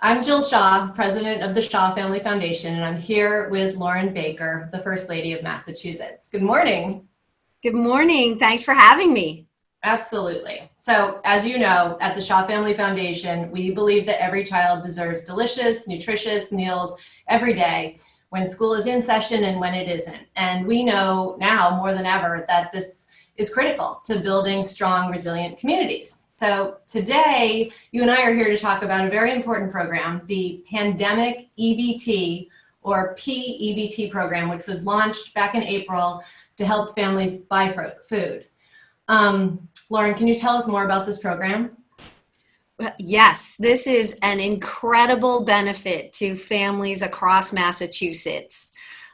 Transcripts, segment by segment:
I'm Jill Shah, president of the Shah Family Foundation, and I'm here with Lauren Baker, the First Lady of Massachusetts. Good morning. Good morning. Thanks for having me. Absolutely. So, as you know, at the Shah Family Foundation, we believe that every child deserves delicious, nutritious meals every day when school is in session and when it isn't. And we know now more than ever that this is critical to building strong, resilient communities. So today, you and I are here to talk about a very important program, the Pandemic EBT or PEBT program, which was launched back in April to help families buy food. Lauren, can you tell us more about this program? Yes, this is an incredible benefit to families across Massachusetts.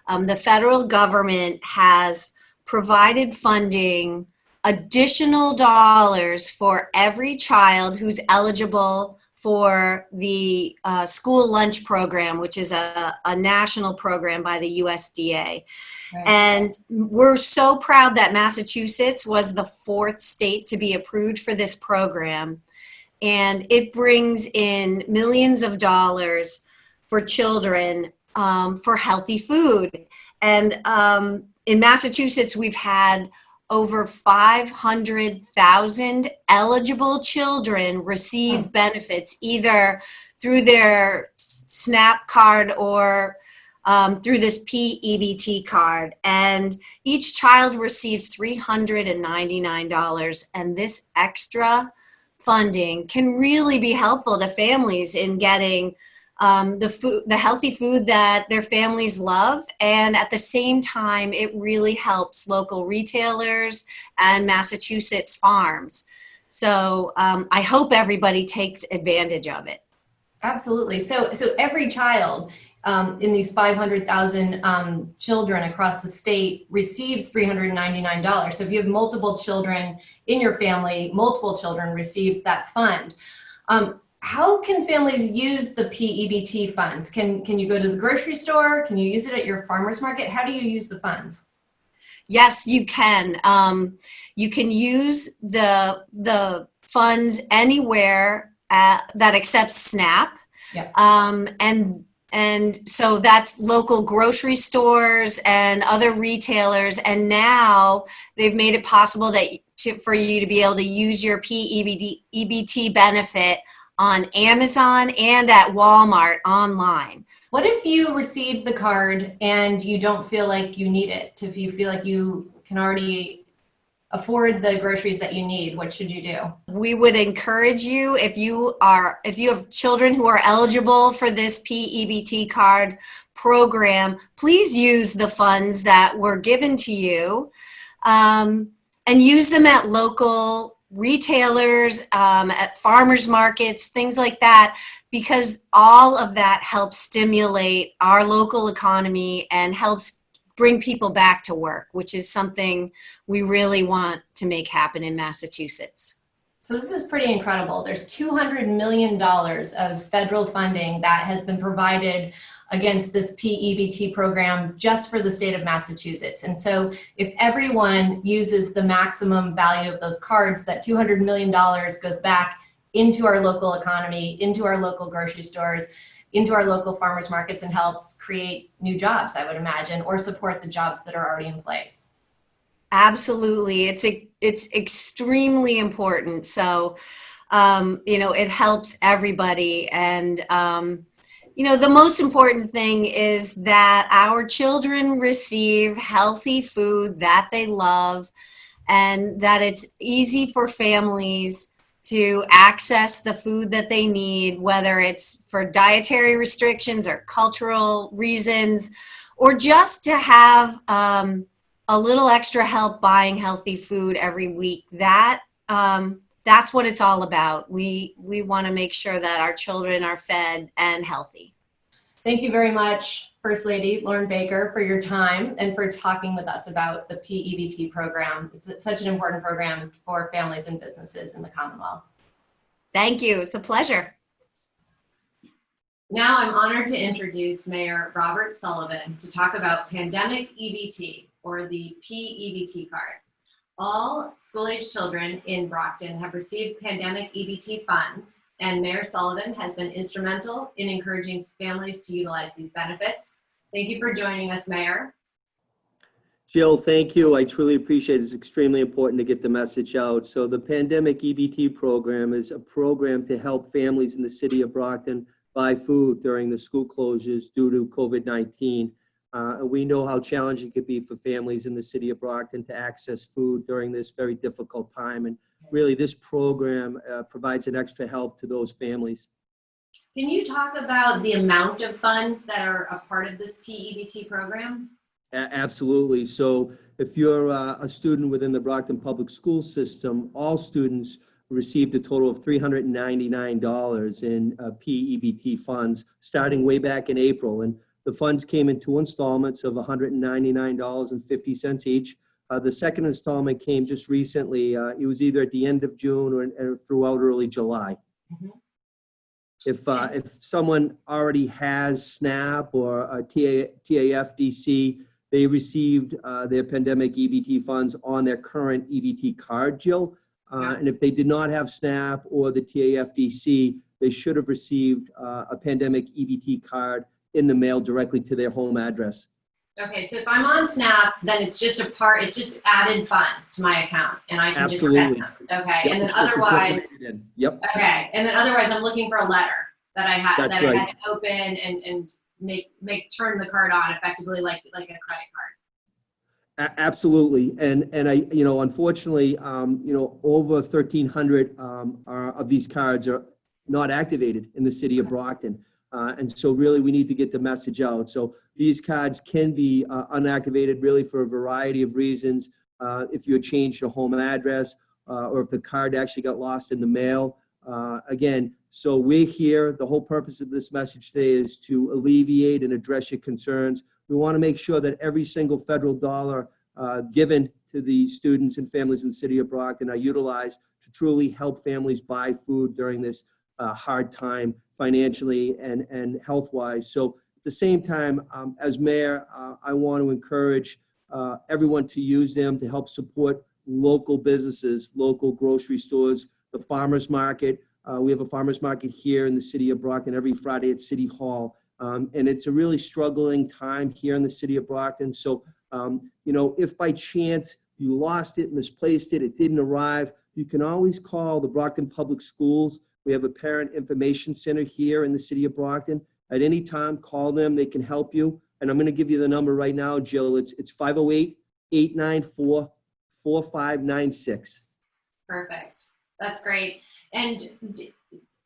The federal government has provided funding, additional dollars for every child who's eligible for the school lunch program, which is a national program by the USDA. Right. And we're so proud that Massachusetts was the fourth state to be approved for this program. And it brings in millions of dollars for children for healthy food. And in Massachusetts, we've had over 500,000 eligible children receive benefits either through their SNAP card or through this PEBT card. And each child receives $399. And this extra funding can really be helpful to families in getting the healthy food that their families love. And at the same time, it really helps local retailers and Massachusetts farms. So I hope everybody takes advantage of it. Absolutely. So every child in these 500,000 children across the state receives $399. So if you have multiple children in your family, multiple children receive that fund. How can families use the PEBT funds? Can you go to the grocery store? Can you use it at your farmer's market? How do you use the funds? Yes, you can. You can use the funds anywhere that accepts SNAP. Yep. And so that's local grocery stores and other retailers. And now they've made it possible for you to be able to use your PEBT benefit on Amazon and at Walmart online. What if you receive the card and you don't feel like you need it? If you feel like you can already afford the groceries that you need, what should you do? We would encourage you, if you have children who are eligible for this PEBT card program, please use the funds that were given to you and use them at local retailers, at farmers markets, things like that, because all of that helps stimulate our local economy and helps bring people back to work, which is something we really want to make happen in Massachusetts. So this is pretty incredible. There's $200 million of federal funding that has been provided against this PEBT program just for the state of Massachusetts. And so if everyone uses the maximum value of those cards, that $200 million goes back into our local economy, into our local grocery stores, into our local farmers markets, and helps create new jobs, I would imagine, or support the jobs that are already in place. Absolutely. It's extremely important. So, it helps everybody. And, the most important thing is that our children receive healthy food that they love and that it's easy for families to access the food that they need, whether it's for dietary restrictions or cultural reasons, or just to have a little extra help buying healthy food every week. That's what it's all about. We want to make sure that our children are fed and healthy. Thank you very much, First Lady Lauren Baker, for your time and for talking with us about the PEBT program. It's such an important program for families and businesses in the Commonwealth. Thank you. It's a pleasure. Now I'm honored to introduce Mayor Robert Sullivan to talk about Pandemic EBT, or the PEBT card. All school-age children in Brockton have received pandemic EBT funds, and Mayor Sullivan has been instrumental in encouraging families to utilize these benefits. Thank you for joining us, Mayor. Jill, thank you. I truly appreciate it. It's extremely important to get the message out. So the pandemic EBT program is a program to help families in the city of Brockton buy food during the school closures due to COVID-19. We know how challenging it could be for families in the city of Brockton to access food during this very difficult time. And really, this program provides an extra help to those families. Can you talk about the amount of funds that are a part of this PEBT program? Absolutely. So if you're a student within the Brockton Public School System, all students received a total of $399 in PEBT funds starting way back in April. And the funds came in 2 installments of $199.50 each. The second installment came just recently. It was either at the end of June or throughout early July. Mm-hmm. If someone already has SNAP or TAFDC, they received their pandemic EBT funds on their current EBT card, Jill. And if they did not have SNAP or the TAFDC, they should have received a pandemic EBT card in the mail directly to their home address. Okay, so if I'm on SNAP, then it's just it's just added funds to my account and I can Absolutely. Just get them. Okay, Yep, and then otherwise, yep. Okay, and then otherwise I'm looking for a letter that I had That's that right. I had to open and turn the card on effectively like a credit card. Absolutely, and I, unfortunately, over 1,300 of these cards are not activated in the city of Brockton, and so really we need to get the message out. So these cards can be unactivated really for a variety of reasons. If you had changed your home address, or if the card actually got lost in the mail. Again, so we're here. The whole purpose of this message today is to alleviate and address your concerns. We want to make sure that every single federal dollar given to the students and families in the city of Brockton are utilized to truly help families buy food during this hard time financially and health-wise. So at the same time, as mayor, I want to encourage everyone to use them to help support local businesses, local grocery stores, the farmers market. We have a farmers market here in the city of Brockton every Friday at City Hall. And it's a really struggling time here in the city of Brockton. So, if by chance you lost it, misplaced it, it didn't arrive, you can always call the Brockton Public Schools. We have a parent information center here in the city of Brockton. At any time, call them. They can help you. And I'm going to give you the number right now, Jill. It's 508-894-4596. Perfect. That's great. And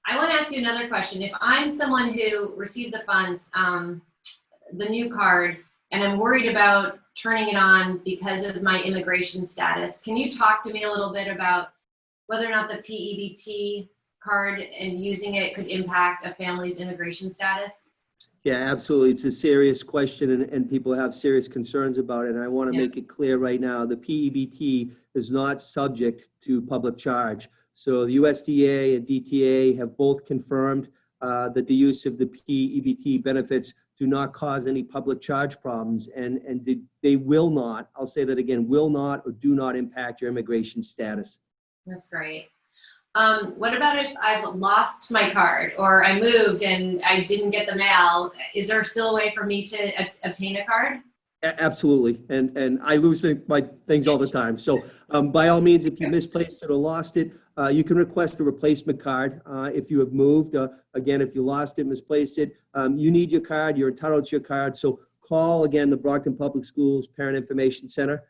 I want to ask you another question. If I'm someone who received the funds, the new card, and I'm worried about turning it on because of my immigration status, can you talk to me a little bit about whether or not the PEBT card and using it could impact a family's immigration status? Yeah, absolutely. It's a serious question and people have serious concerns about it. And I want to make it clear right now, the PEBT is not subject to public charge. So the USDA and DTA have both confirmed that the use of the PEBT benefits do not cause any public charge problems. And they will not, I'll say that again, will not or do not impact your immigration status. That's great. What about if I've lost my card or I moved and I didn't get the mail? Is there still a way for me to obtain a card? Absolutely. And I lose my things all the time. So by all means, if you misplaced it or lost it, you can request a replacement card. If you have moved, again, if you lost it, misplaced it, you need your card, you're entitled to your card. So call, again, the Brockton Public Schools Parent Information Center.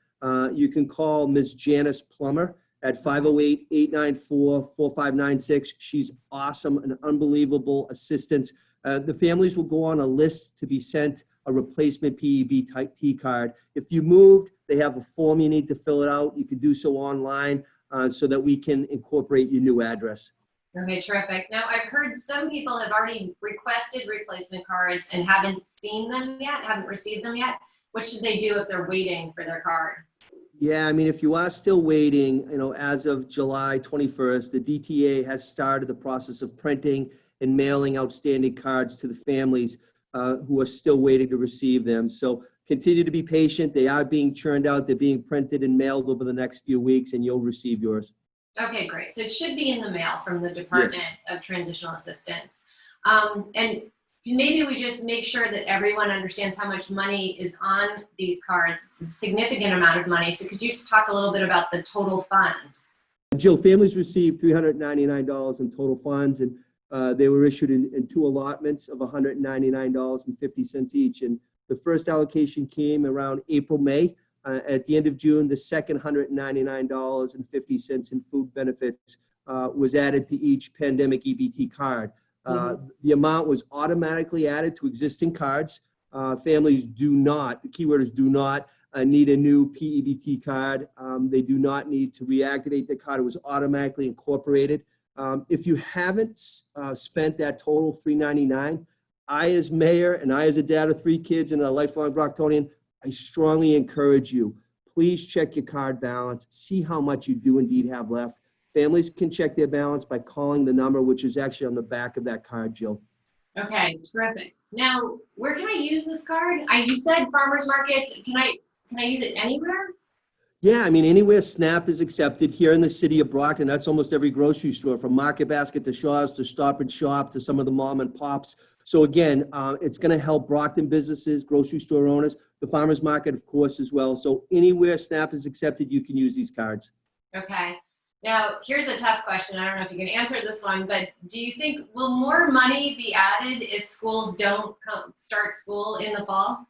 You can call Ms. Janice Plummer at 508-894-4596. She's awesome, an unbelievable assistant. The families will go on a list to be sent a replacement PEBT card. If you moved, they have a form you need to fill it out. You can do so online so that we can incorporate your new address. Okay, terrific. Now, I've heard some people have already requested replacement cards and haven't seen them yet, haven't received them yet. What should they do if they're waiting for their card? Yeah, I mean, if you are still waiting, as of July 21st, the DTA has started the process of printing and mailing outstanding cards to the families who are still waiting to receive them. So continue to be patient. They are being churned out. They're being printed and mailed over the next few weeks, and you'll receive yours. Okay, great. So it should be in the mail from the Department of Transitional Assistance. And maybe we just make sure that everyone understands how much money is on these cards. It's a significant amount of money. So could you just talk a little bit about the total funds? Jill, families received $399 in total funds, and they were issued in two allotments of $199.50 each. And the first allocation came around April, May. At the end of June, the second $199.50 in food benefits was added to each pandemic EBT card. The amount was automatically added to existing cards. Families do not, the keyword is do not, need a new PEBT card. They do not need to reactivate the card. It was automatically incorporated. If you haven't spent that total $399, I as mayor and I as a dad of 3 kids and a lifelong Brocktonian, I strongly encourage you, please check your card balance, see how much you do indeed have left. Families can check their balance by calling the number, which is actually on the back of that card, Jill. Okay, terrific. Now, where can I use this card? You said farmers markets. Can I use it anywhere? Yeah, I mean, anywhere SNAP is accepted here in the city of Brockton. That's almost every grocery store, from Market Basket to Shaw's to Stop and Shop to some of the mom and pops. So again, it's going to help Brockton businesses, grocery store owners, the farmers market, of course, as well. So anywhere SNAP is accepted, you can use these cards. Okay. Now, here's a tough question. I don't know if you can answer this one, but do you think, will more money be added if schools don't start school in the fall?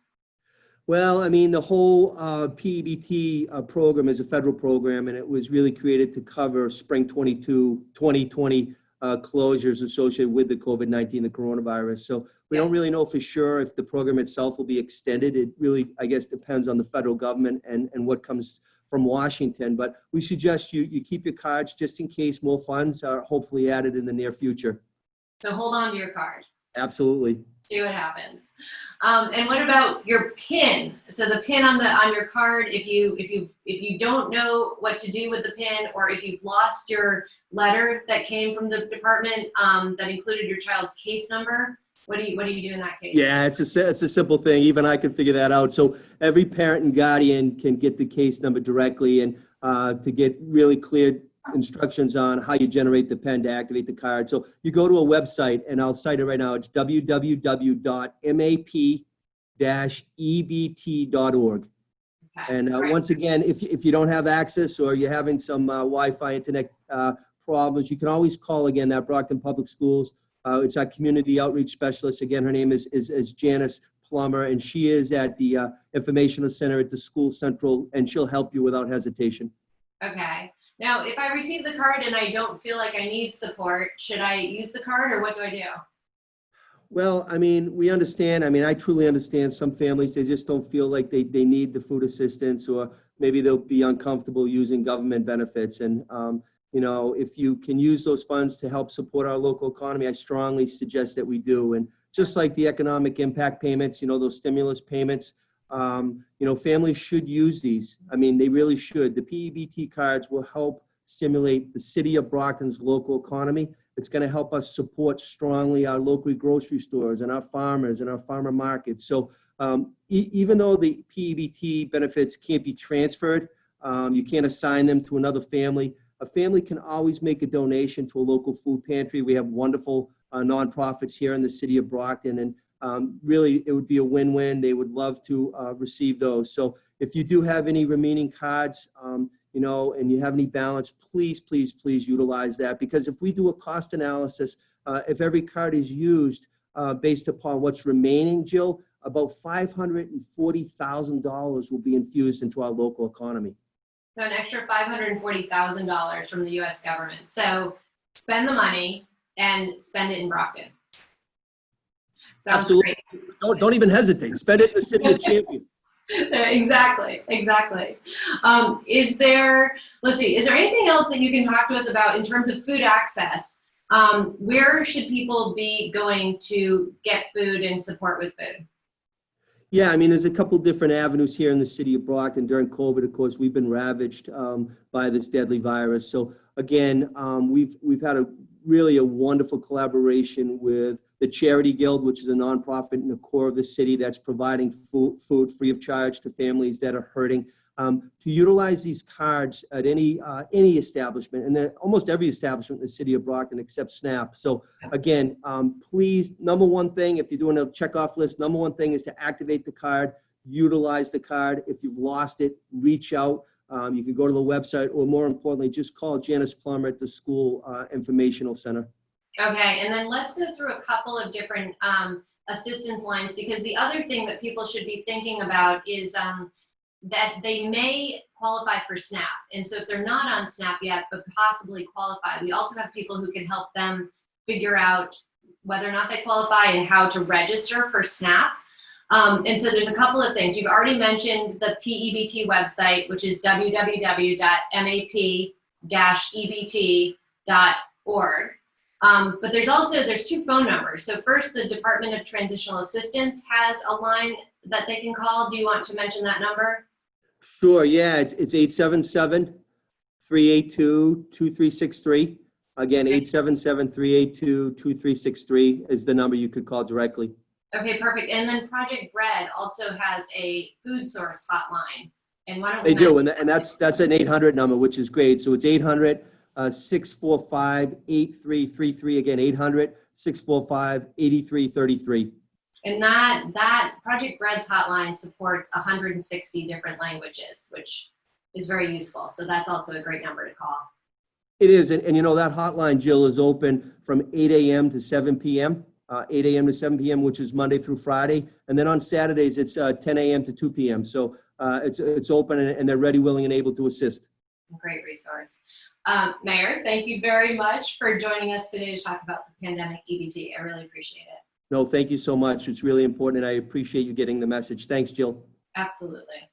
Well, I mean, the whole PEBT program is a federal program, and it was really created to cover spring 2020 closures associated with the COVID-19, the coronavirus. So we don't really know for sure if the program itself will be extended. It really, I guess, depends on the federal government and what comes from Washington. But we suggest you keep your cards just in case more funds are hopefully added in the near future. So hold on to your card. Absolutely. See what happens. And what about your PIN? So the PIN on your card, if you don't know what to do with the PIN, or if you've lost your letter that came from the department that included your child's case number, what do you do in that case? Yeah, it's a simple thing. Even I can figure that out. So every parent and guardian can get the case number directly, and to get really clear instructions on how you generate the PIN to activate the card. So you go to a website, and I'll cite it right now. It's www.map-ebt.org. Okay. And once again, if you don't have access or you're having some Wi-Fi internet problems, you can always call again that Brockton Public Schools. It's our community outreach specialist. Again, her name is Janice Plummer, and she is at the informational center at the school central, and she'll help you without hesitation. Okay. Now, if I receive the card and I don't feel like I need support, should I use the card, or what do I do? Well, I mean, we understand. I mean, I truly understand some families, they just don't feel like they need the food assistance, or maybe they'll be uncomfortable using government benefits. And, you know, if you can use those funds to help support our local economy, I strongly suggest that we do. And just like the economic impact payments, you know, those stimulus payments, you know, families should use these. I mean, they really should. The PEBT cards will help stimulate the city of Brockton's local economy. It's going to help us support strongly our local grocery stores and our farmers and our farmer markets. So even though the PEBT benefits can't be transferred, you can't assign them to another family, a family can always make a donation to a local food pantry. We have wonderful nonprofits here in the city of Brockton, and really, it would be a win-win. They would love to receive those. So if you do have any remaining cards, you know, and you have any balance, please, please, please utilize that. Because if we do a cost analysis, if every card is used based upon what's remaining, Jill, about $540,000 will be infused into our local economy. So an extra $540,000 from the U.S. government. So spend the money and spend it in Brockton. Sounds Absolutely. Great. Don't even hesitate. Spend it in the city of Champions. Exactly. Is there anything else that you can talk to us about in terms of food access? Where should people be going to get food and support with food? Yeah, I mean, there's a couple different avenues here in the city of Brockton. During COVID, of course, we've been ravaged by this deadly virus. So again, we've had a wonderful collaboration with the Charity Guild, which is a nonprofit in the core of the city that's providing food free of charge to families that are hurting. To utilize these cards at any establishment, and then almost every establishment in the city of Brockton except SNAP. So again, please, number one thing, if you're doing a checkoff list, number one thing is to activate the card, utilize the card. If you've lost it, reach out. You can go to the website, or more importantly, just call Janice Plummer at the school informational center. Okay, and then let's go through a couple of different assistance lines, because the other thing that people should be thinking about is that they may qualify for SNAP. And so if they're not on SNAP yet, but possibly qualify, we also have people who can help them figure out whether or not they qualify and how to register for SNAP. And so there's a couple of things. You've already mentioned the PEBT website, which is www.map-ebt.org. But there's two phone numbers. So first, the Department of Transitional Assistance has a line that they can call. Do you want to mention that number? Sure, yeah, it's 877-382-2363. Again, 877-382-2363 is the number you could call directly. Okay, perfect. And then Project Bread also has a food source hotline. And why don't we They do, and that's an 800 number, which is great. So it's 800-645-8333. Again, 800-645-8333. And that Project Bread's hotline supports 160 different languages, which is very useful. So that's also a great number to call. It is, and you know, that hotline, Jill, is open from 8 a.m. to 7 p.m., 8 a.m. to 7 p.m., which is Monday through Friday. And then on Saturdays, it's 10 a.m. to 2 p.m. So it's open, and they're ready, willing, and able to assist. Great resource. Mayor, thank you very much for joining us today to talk about the pandemic EBT. I really appreciate it. No, thank you so much. It's really important, and I appreciate you getting the message. Thanks, Jill. Absolutely.